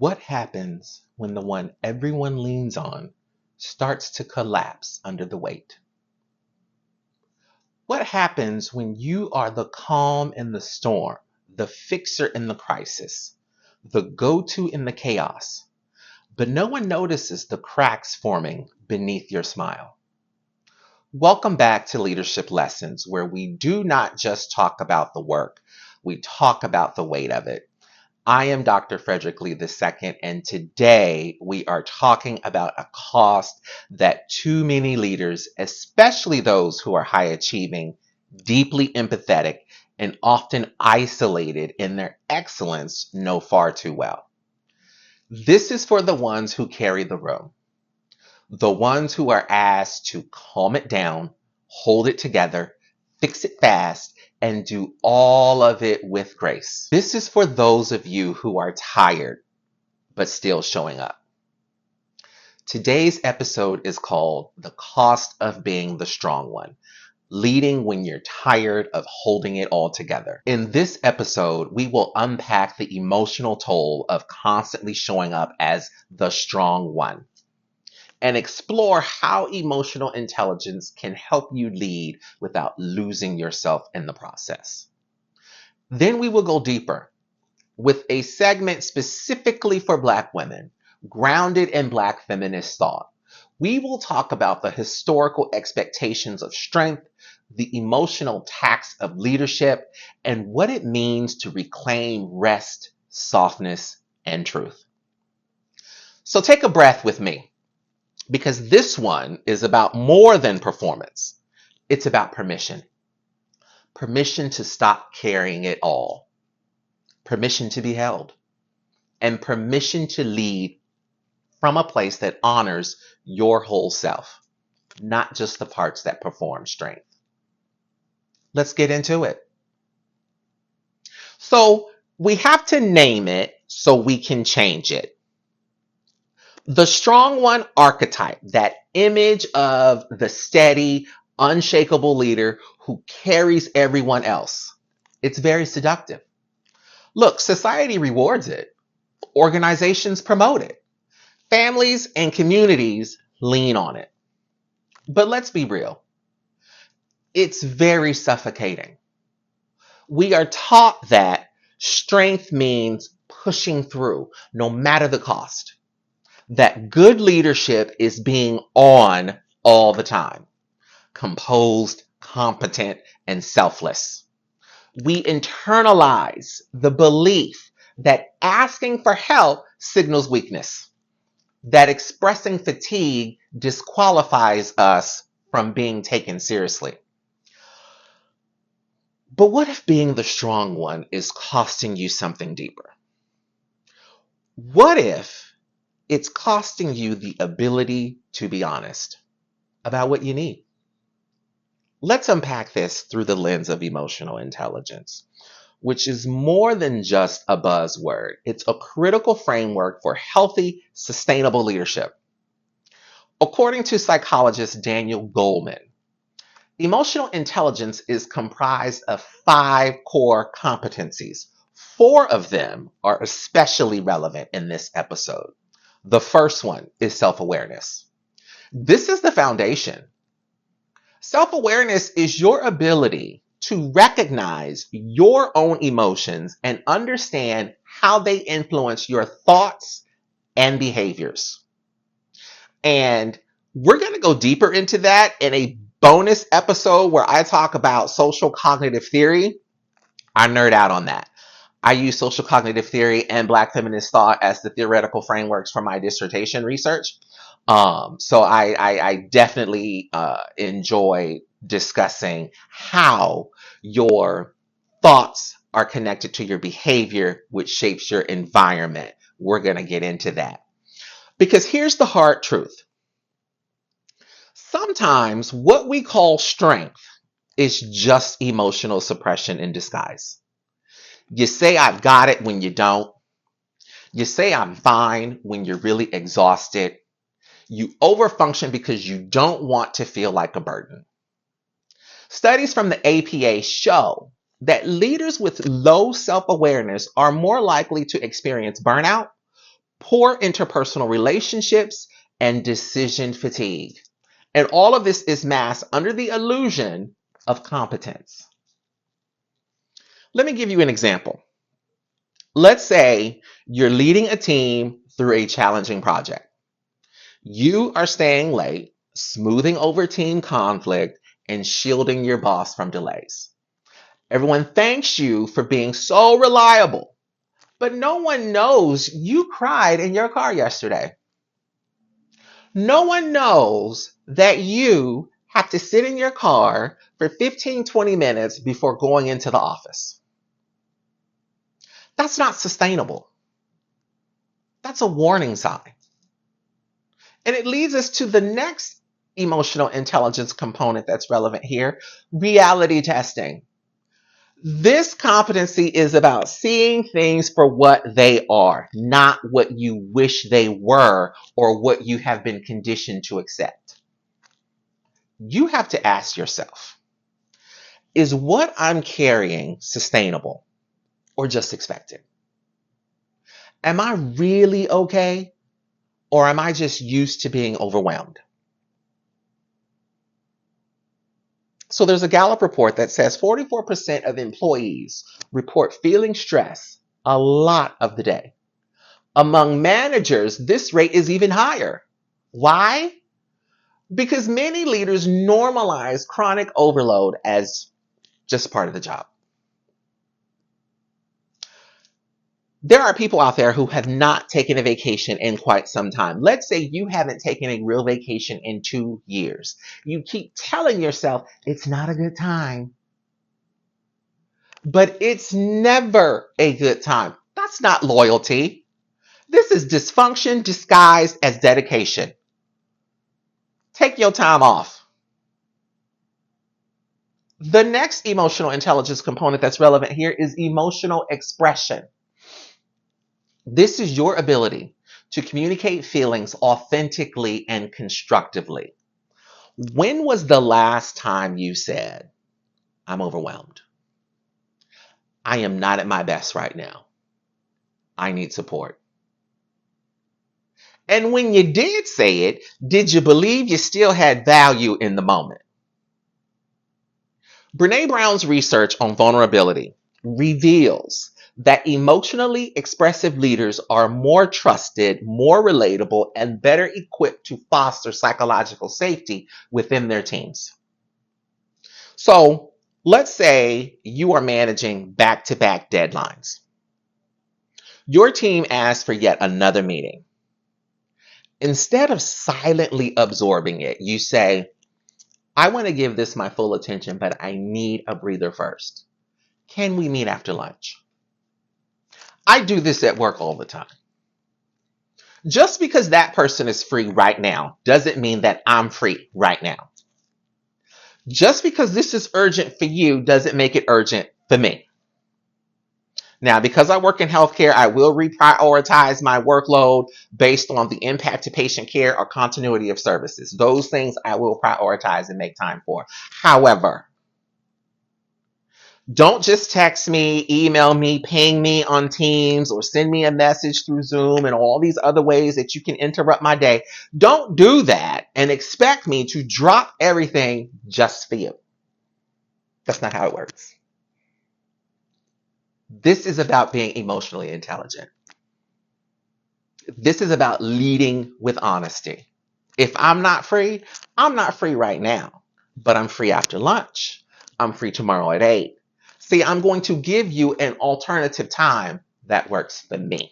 What happens when the one everyone leans on starts to collapse under the weight? What happens when you are the calm in the storm, the fixer in the crisis, the go-to in the chaos, but no one notices the cracks forming beneath your smile? Welcome back to Leadership Lessons, where we do not just talk about the work, we talk about the weight of it. I am Dr. Fredrick D, and today we are talking about a cost that too many leaders, especially those who are high achieving, deeply empathetic, and often isolated in their excellence, know far too well. This is for the ones who carry the room, the ones who are asked to calm it down, hold it together, fix it fast, and do all of it with grace. This is for those of you who are tired, but still showing up. Today's episode is called The Cost of Being the Strong One, leading when you're tired of holding it all together. In this episode, we will unpack the emotional toll of constantly showing up as the strong one, and explore how emotional intelligence can help you lead without losing yourself in the process. Then we will go deeper with a segment specifically for Black women, grounded in Black feminist thought. We will talk about the historical expectations of strength, the emotional tax of leadership, and what it means to reclaim rest, softness, and truth. So take a breath with me, because this one is about more than performance. It's about permission. Permission to stop carrying it all. Permission to be held. And permission to lead from a place that honors your whole self, not just the parts that perform strength. Let's get into it. So we have to name it so we can change it. The strong one archetype, that image of the steady, unshakable leader who carries everyone else. It's very seductive. Look, society rewards it. Organizations promote it. Families and communities lean on it. But let's be real. It's very suffocating. We are taught that strength means pushing through, no matter the cost. That good leadership is being on all the time, composed, competent, and selfless. We internalize the belief that asking for help signals weakness, that expressing fatigue disqualifies us from being taken seriously. But what if being the strong one is costing you something deeper? What if it's costing you the ability to be honest about what you need? Let's unpack this through the lens of emotional intelligence, which is more than just a buzzword. It's a critical framework for healthy, sustainable leadership. According to psychologist Daniel Goleman, emotional intelligence is comprised of 5 core competencies. 4 of them are especially relevant in this episode. The first one is self-awareness. This is the foundation. Self-awareness is your ability to recognize your own emotions and understand how they influence your thoughts and behaviors. And we're going to go deeper into that in a bonus episode where I talk about social cognitive theory. I nerd out on that. I use social cognitive theory and Black feminist thought as the theoretical frameworks for my dissertation research. So I definitely enjoy discussing how your thoughts are connected to your behavior, which shapes your environment. We're going to get into that. Because here's the hard truth. Sometimes what we call strength is just emotional suppression in disguise. You say I've got it when you don't. You say I'm fine when you're really exhausted. You overfunction because you don't want to feel like a burden. Studies from the APA show that leaders with low self-awareness are more likely to experience burnout, poor interpersonal relationships, and decision fatigue. And all of this is masked under the illusion of competence. Let me give you an example. Let's say you're leading a team through a challenging project. You are staying late, smoothing over team conflict, and shielding your boss from delays. Everyone thanks you for being so reliable, but no one knows you cried in your car yesterday. No one knows that you have to sit in your car for 15, 20 minutes before going into the office. That's not sustainable. That's a warning sign. And it leads us to the next emotional intelligence component that's relevant here, reality testing. This competency is about seeing things for what they are, not what you wish they were or what you have been conditioned to accept. You have to ask yourself, is what I'm carrying sustainable or just expected? Am I really okay? Or am I just used to being overwhelmed? So there's a Gallup report that says 44% of employees report feeling stress a lot of the day. Among managers, this rate is even higher. Why? Because many leaders normalize chronic overload as just part of the job. There are people out there who have not taken a vacation in quite some time. Let's say you haven't taken a real vacation in 2 years. You keep telling yourself it's not a good time. But it's never a good time. That's not loyalty. This is dysfunction disguised as dedication. Take your time off. The next emotional intelligence component that's relevant here is emotional expression. This is your ability to communicate feelings authentically and constructively. When was the last time you said, I'm overwhelmed? I am not at my best right now. I need support. And when you did say it, did you believe you still had value in the moment? Brene Brown's research on vulnerability reveals that emotionally expressive leaders are more trusted, more relatable, and better equipped to foster psychological safety within their teams. So let's say you are managing back-to-back deadlines. Your team asks for yet another meeting. Instead of silently absorbing it, you say, I want to give this my full attention, but I need a breather first. Can we meet after lunch? I do this at work all the time. Just because that person is free right now doesn't mean that I'm free right now. Just because this is urgent for you doesn't make it urgent for me. Now, because I work in healthcare, I will reprioritize my workload based on the impact to patient care or continuity of services. Those things I will prioritize and make time for. However, don't just text me, email me, ping me on Teams, or send me a message through Zoom and all these other ways that you can interrupt my day. Don't do that and expect me to drop everything just for you. That's not how it works. This is about being emotionally intelligent. This is about leading with honesty. If I'm not free right now, but I'm free after lunch. I'm free tomorrow at 8. See, I'm going to give you an alternative time that works for me.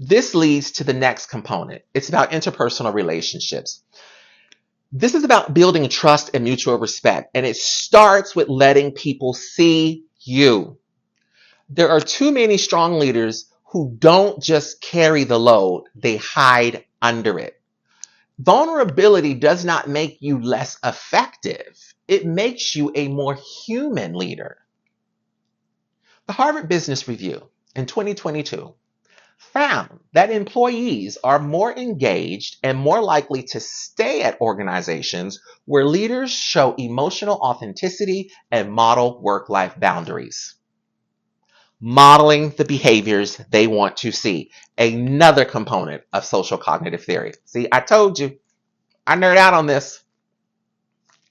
This leads to the next component. It's about interpersonal relationships. This is about building trust and mutual respect, and it starts with letting people see you. There are too many strong leaders who don't just carry the load, they hide under it. Vulnerability does not make you less effective. It makes you a more human leader. The Harvard Business Review in 2022 found that employees are more engaged and more likely to stay at organizations where leaders show emotional authenticity and model work-life boundaries. modeling the behaviors they want to see. Another component of social cognitive theory. See, I told you, I nerd out on this.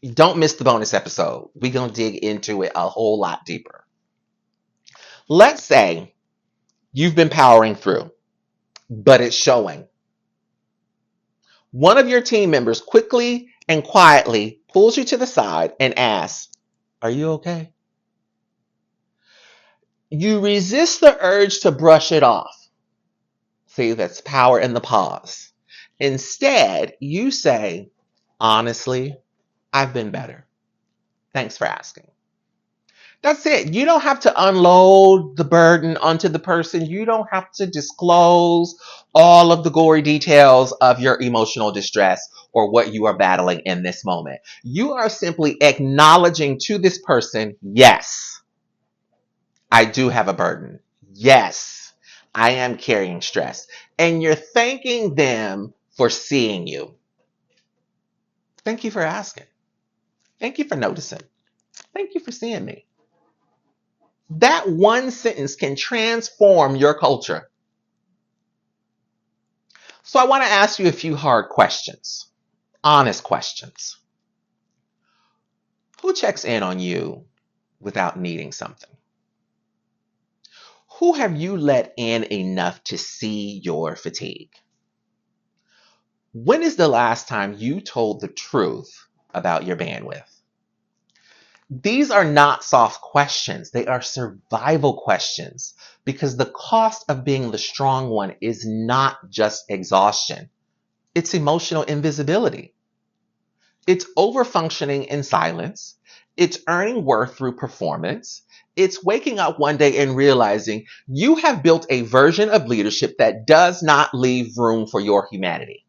Don't miss the bonus episode. We're going to dig into it a whole lot deeper. Let's say you've been powering through, but it's showing. One of your team members quickly and quietly pulls you to the side and asks, "Are you okay?" You resist the urge to brush it off. See, that's power in the pause. Instead, you say, "Honestly, I've been better. Thanks for asking." That's it. You don't have to unload the burden onto the person. You don't have to disclose all of the gory details of your emotional distress or what you are battling in this moment. You are simply acknowledging to this person, yes, I do have a burden. Yes, I am carrying stress. And you're thanking them for seeing you. Thank you for asking. Thank you for noticing. Thank you for seeing me. That one sentence can transform your culture. So I want to ask you a few hard questions, honest questions. Who checks in on you without needing something? Who have you let in enough to see your fatigue? When is the last time you told the truth about your bandwidth? These are not soft questions. They are survival questions because the cost of being the strong one is not just exhaustion. It's emotional invisibility. It's overfunctioning in silence. It's earning worth through performance. It's waking up one day and realizing you have built a version of leadership that does not leave room for your humanity.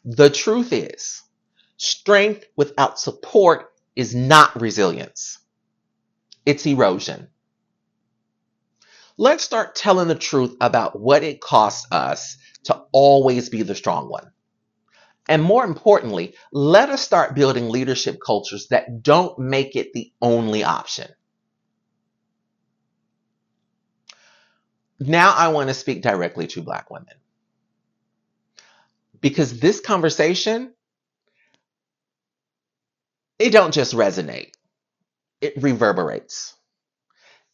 The truth is, strength without support is not resilience. It's erosion. Let's start telling the truth about what it costs us to always be the strong one. And more importantly, let us start building leadership cultures that don't make it the only option. Now I want to speak directly to Black women. Because this conversation, it don't just resonate, it reverberates.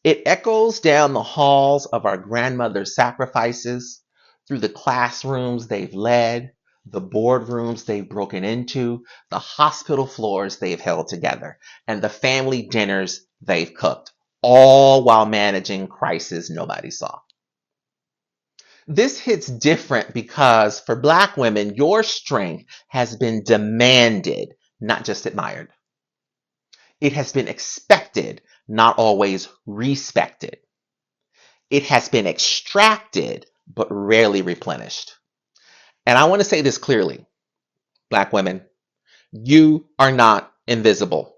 It echoes down the halls of our grandmother's sacrifices, through the classrooms they've led, the boardrooms they've broken into, the hospital floors they've held together, and the family dinners they've cooked, all while managing crises nobody saw. This hits different because for Black women, your strength has been demanded, not just admired. It has been expected, not always respected. It has been extracted, but rarely replenished. And I want to say this clearly, Black women, you are not invisible.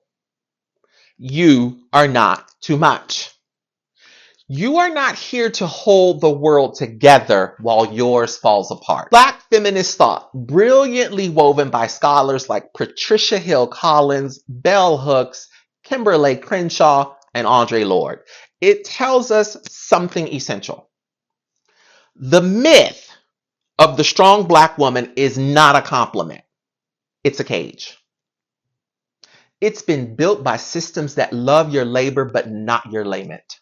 You are not too much. You are not here to hold the world together while yours falls apart. Black Feminist Thought, brilliantly woven by scholars like Patricia Hill Collins, Bell Hooks, Kimberly Crenshaw, and Audre Lorde. It tells us something essential. The myth of the strong Black woman is not a compliment. It's a cage. It's been built by systems that love your labor but not your lament,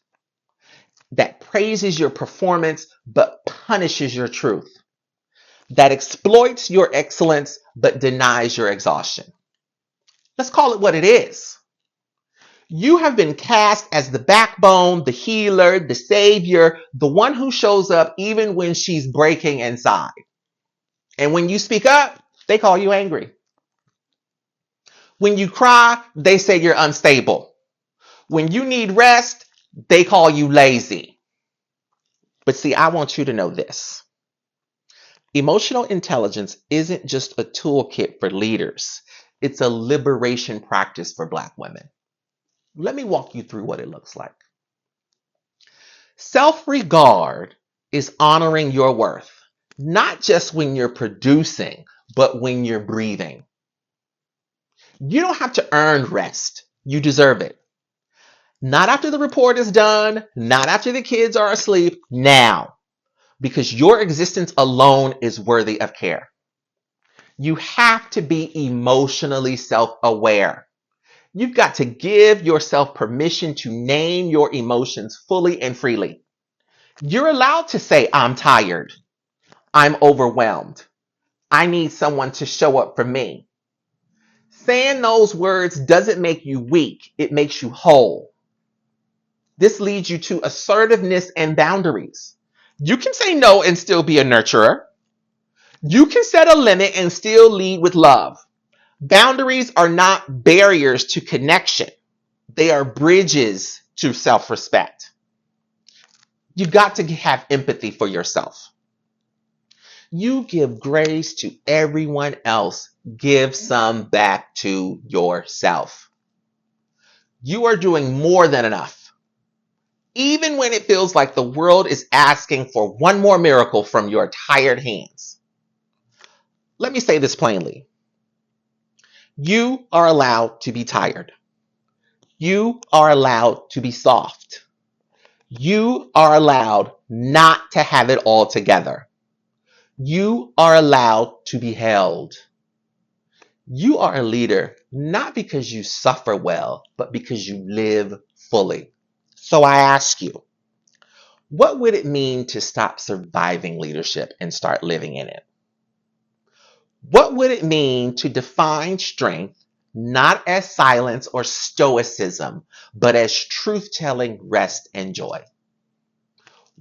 that praises your performance but punishes your truth, that exploits your excellence but denies your exhaustion. Let's call it what it is. You have been cast as the backbone, the healer, the savior, the one who shows up even when she's breaking inside. And when you speak up, they call you angry. When you cry, they say you're unstable. When you need rest, they call you lazy. But see, I want you to know this. Emotional intelligence isn't just a toolkit for leaders. It's a liberation practice for Black women. Let me walk you through what it looks like. Self-regard is honoring your worth, not just when you're producing, but when you're breathing. You don't have to earn rest. You deserve it. Not after the report is done, not after the kids are asleep, now, because your existence alone is worthy of care. You have to be emotionally self-aware. You've got to give yourself permission to name your emotions fully and freely. You're allowed to say, I'm tired. I'm overwhelmed. I need someone to show up for me. Saying those words doesn't make you weak. It makes you whole. This leads you to assertiveness and boundaries. You can say no and still be a nurturer. You can set a limit and still lead with love. Boundaries are not barriers to connection. They are bridges to self-respect. You've got to have empathy for yourself. You give grace to everyone else. Give some back to yourself. You are doing more than enough. Even when it feels like the world is asking for one more miracle from your tired hands. Let me say this plainly. You are allowed to be tired. You are allowed to be soft. You are allowed not to have it all together. You are allowed to be held. You are a leader not because you suffer well, but because you live fully. So I ask you, what would it mean to stop surviving leadership and start living in it? What would it mean to define strength not as silence or stoicism, but as truth-telling, rest, and joy?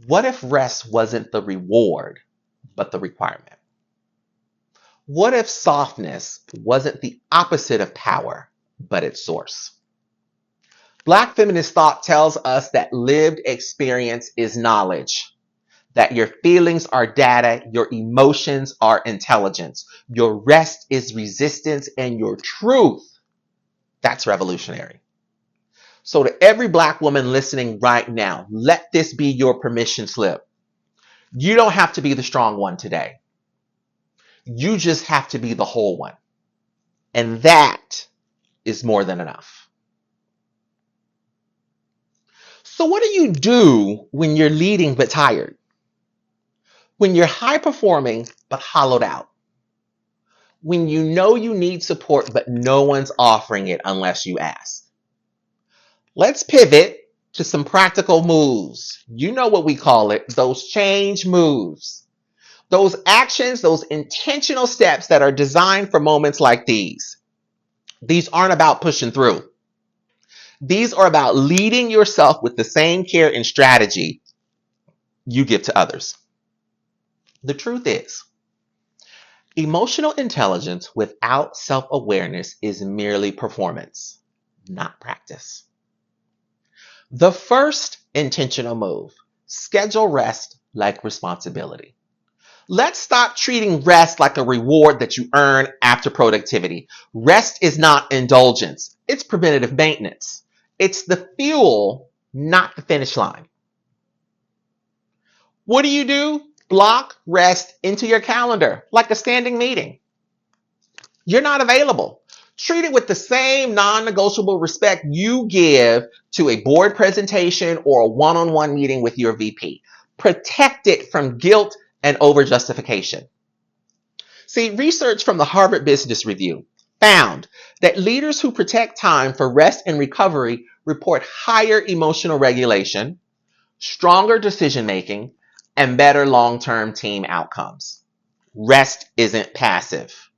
What if rest wasn't the reward, but the requirement? What if softness wasn't the opposite of power, but its source? Black Feminist Thought tells us that lived experience is knowledge, that your feelings are data, your emotions are intelligence, your rest is resistance, and your truth, that's revolutionary. So to every Black woman listening right now, let this be your permission slip. You don't have to be the strong one today. You just have to be the whole one. And that is more than enough. So what do you do when you're leading but tired? When you're high performing but hollowed out? When you know you need support but no one's offering it unless you ask? Let's pivot to some practical moves. You know what we call it, those change moves. Those actions, those intentional steps that are designed for moments like these. These aren't about pushing through. These are about leading yourself with the same care and strategy you give to others. The truth is, emotional intelligence without self-awareness is merely performance, not practice. The first intentional move, schedule rest like responsibility. Let's stop treating rest like a reward that you earn after productivity. Rest is not indulgence. It's preventative maintenance. It's the fuel, not the finish line. What do? Block rest into your calendar like a standing meeting. You're not available. Treat it with the same non-negotiable respect you give to a board presentation or a one-on-one meeting with your VP. Protect it from guilt and over-justification. See, research from the Harvard Business Review found that leaders who protect time for rest and recovery report higher emotional regulation, stronger decision-making, and better long-term team outcomes. Rest isn't passive.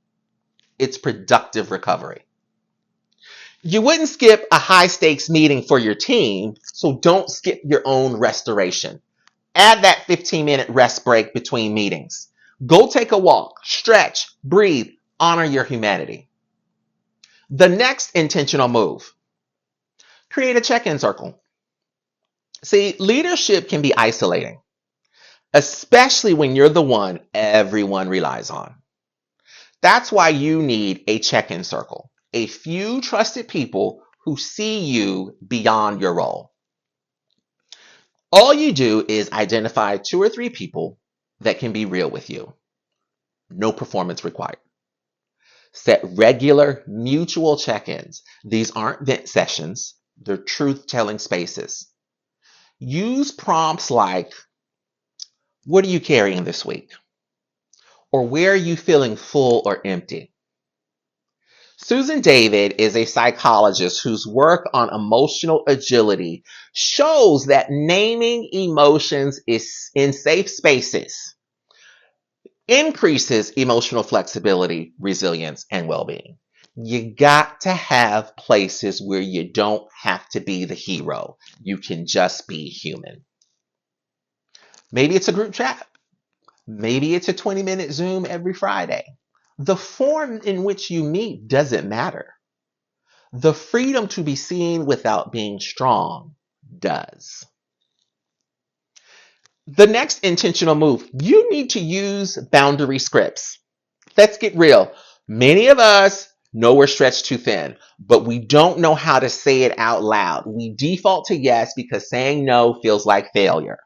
It's productive recovery. You wouldn't skip a high-stakes meeting for your team, so don't skip your own restoration. Add that 15-minute rest break between meetings. Go take a walk, stretch, breathe, honor your humanity. The next intentional move, create a check-in circle. See, leadership can be isolating, especially when you're the one everyone relies on. That's why you need a check-in circle, a few trusted people who see you beyond your role. All you do is identify 2 or 3 people that can be real with you. No performance required. Set regular mutual check-ins. These aren't vent sessions. They're truth-telling spaces. Use prompts like, what are you carrying this week? Or where are you feeling full or empty? Susan David is a psychologist whose work on emotional agility shows that naming emotions is in safe spaces increases emotional flexibility, resilience, and well-being. You got to have places where you don't have to be the hero. You can just be human. Maybe it's a group chat. Maybe it's a 20-minute Zoom every Friday. The form in which you meet doesn't matter. The freedom to be seen without being strong does. The next intentional move, you need to use boundary scripts. Let's get real. Many of us know we're stretched too thin, but we don't know how to say it out loud. We default to yes because saying no feels like failure.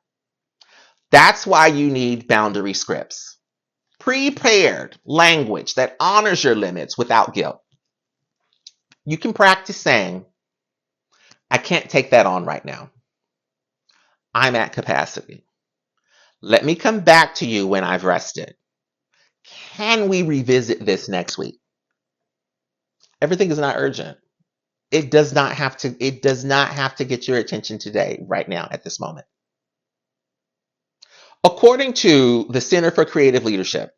That's why you need boundary scripts. Prepared language that honors your limits without guilt. You can practice saying, I can't take that on right now. I'm at capacity. Let me come back to you when I've rested. Can we revisit this next week? Everything is not urgent. It does not have to get your attention today, right now, at this moment. According to the Center for Creative Leadership,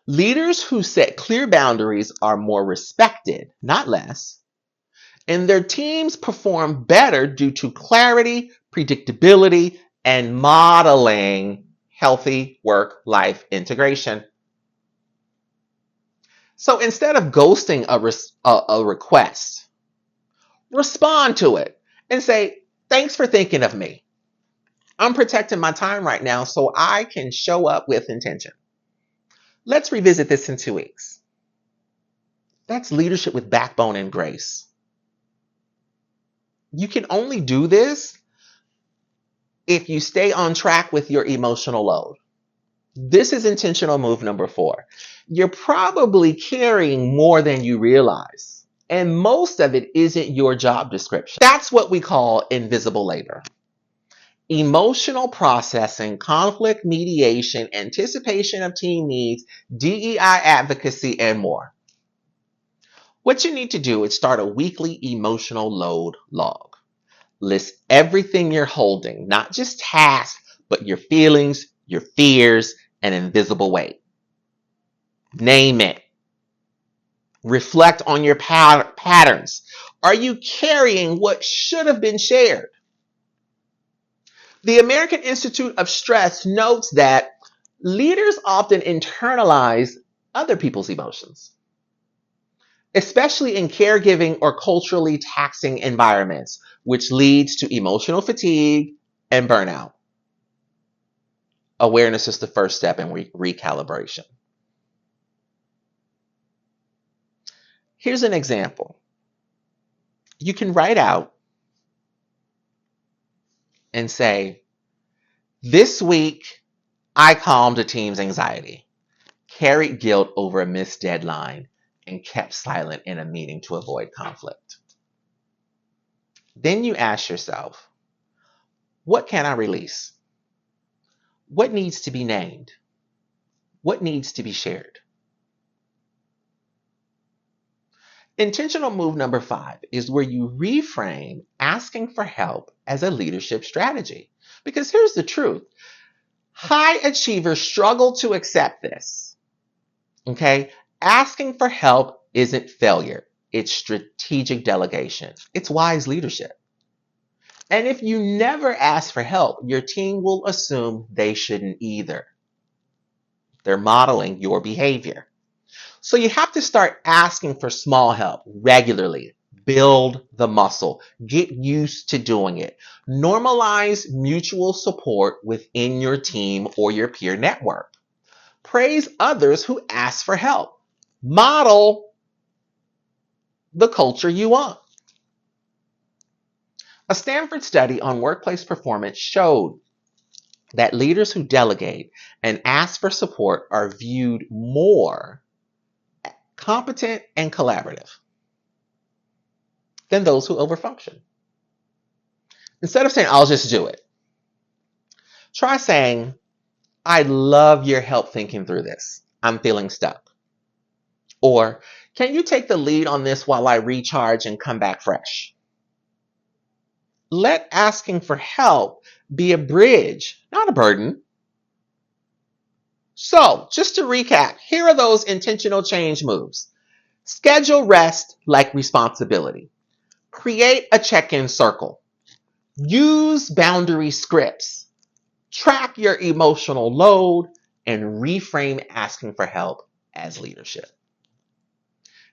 leaders who set clear boundaries are more respected, not less, and their teams perform better due to clarity, predictability, and modeling healthy work-life integration. So instead of ghosting a request, respond to it and say, thanks for thinking of me. I'm protecting my time right now so I can show up with intention. Let's revisit this in 2 weeks. That's leadership with backbone and grace. You can only do this if you stay on track with your emotional load. This is intentional move number 4. You're probably carrying more than you realize, and most of it isn't your job description. That's what we call invisible labor. Emotional processing, conflict mediation, anticipation of team needs, DEI advocacy, and more. What you need to do is start a weekly emotional load log. List everything you're holding, not just tasks, but your feelings, your fears, and invisible weight. Name it. Reflect on your patterns. Are you carrying what should have been shared? The American Institute of Stress notes that leaders often internalize other people's emotions, especially in caregiving or culturally taxing environments, which leads to emotional fatigue and burnout. Awareness is the first step in recalibration. Here's an example. You can write out and say, this week I calmed a team's anxiety, carried guilt over a missed deadline, and kept silent in a meeting to avoid conflict. Then you ask yourself, what can I release? What needs to be named? What needs to be shared? Intentional move number 5 is where you reframe asking for help as a leadership strategy. Because here's the truth. High achievers struggle to accept this. Okay? Asking for help isn't failure. It's strategic delegation. It's wise leadership. And if you never ask for help, your team will assume they shouldn't either. They're modeling your behavior. So you have to start asking for small help regularly. Build the muscle. Get used to doing it. Normalize mutual support within your team or your peer network. Praise others who ask for help. Model the culture you want. A Stanford study on workplace performance showed that leaders who delegate and ask for support are viewed more competent and collaborative than those who overfunction. Instead of saying, I'll just do it, try saying, I'd love your help thinking through this. I'm feeling stuck. Or, can you take the lead on this while I recharge and come back fresh? Let asking for help be a bridge, not a burden. So, just to recap, here are those intentional change moves. Schedule rest like responsibility. Create a check-in circle. Use boundary scripts. Track your emotional load and reframe asking for help as leadership.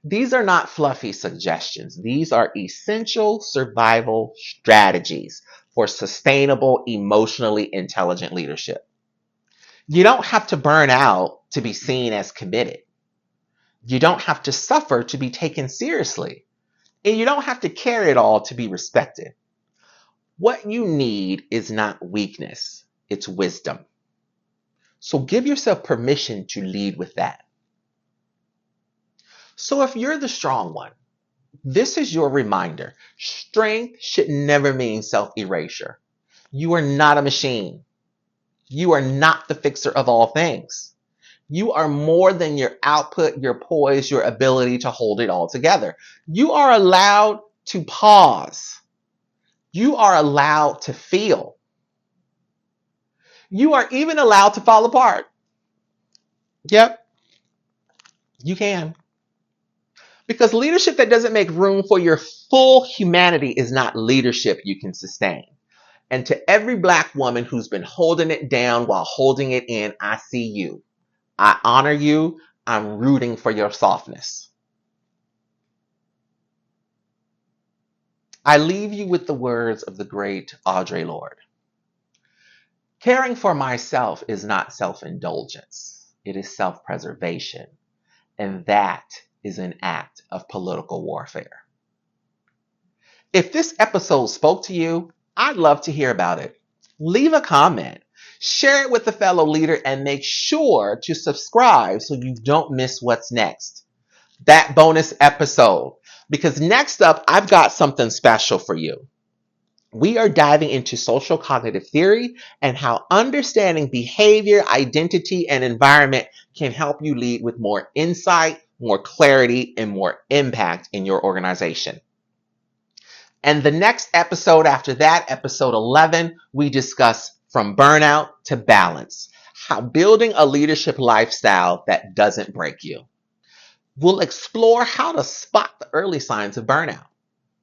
These are not fluffy suggestions. These are essential survival strategies for sustainable, emotionally intelligent leadership. You don't have to burn out to be seen as committed. You don't have to suffer to be taken seriously. And you don't have to carry it all to be respected. What you need is not weakness, it's wisdom. So give yourself permission to lead with that. So if you're the strong one, this is your reminder. Strength should never mean self-erasure. You are not a machine. You are not the fixer of all things. You are more than your output, your poise, your ability to hold it all together. You are allowed to pause. You are allowed to feel. You are even allowed to fall apart. Yep, you can. Because leadership that doesn't make room for your full humanity is not leadership you can sustain. And to every Black woman who's been holding it down while holding it in, I see you. I honor you. I'm rooting for your softness. I leave you with the words of the great Audre Lorde. Caring for myself is not self-indulgence. It is self-preservation. And that is an act of political warfare. If this episode spoke to you, I'd love to hear about it. Leave a comment, share it with a fellow leader, and make sure to subscribe so you don't miss what's next. That bonus episode. Because next up, I've got something special for you. We are diving into social cognitive theory and how understanding behavior, identity, and environment can help you lead with more insight, more clarity, and more impact in your organization. And the next episode after that, episode 11, we discuss from burnout to balance, how building a leadership lifestyle that doesn't break you. We'll explore how to spot the early signs of burnout,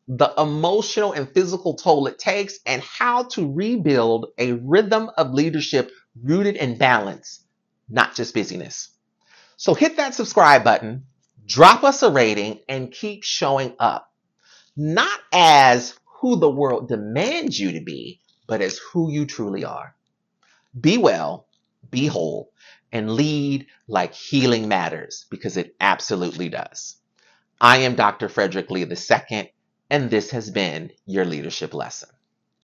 the emotional and physical toll it takes, and how to rebuild a rhythm of leadership rooted in balance, not just busyness. So hit that subscribe button, drop us a rating, and keep showing up. Not as who the world demands you to be, but as who you truly are. Be well, be whole, and lead like healing matters, because it absolutely does. I am Dr. Fredrick D, and this has been your leadership lesson.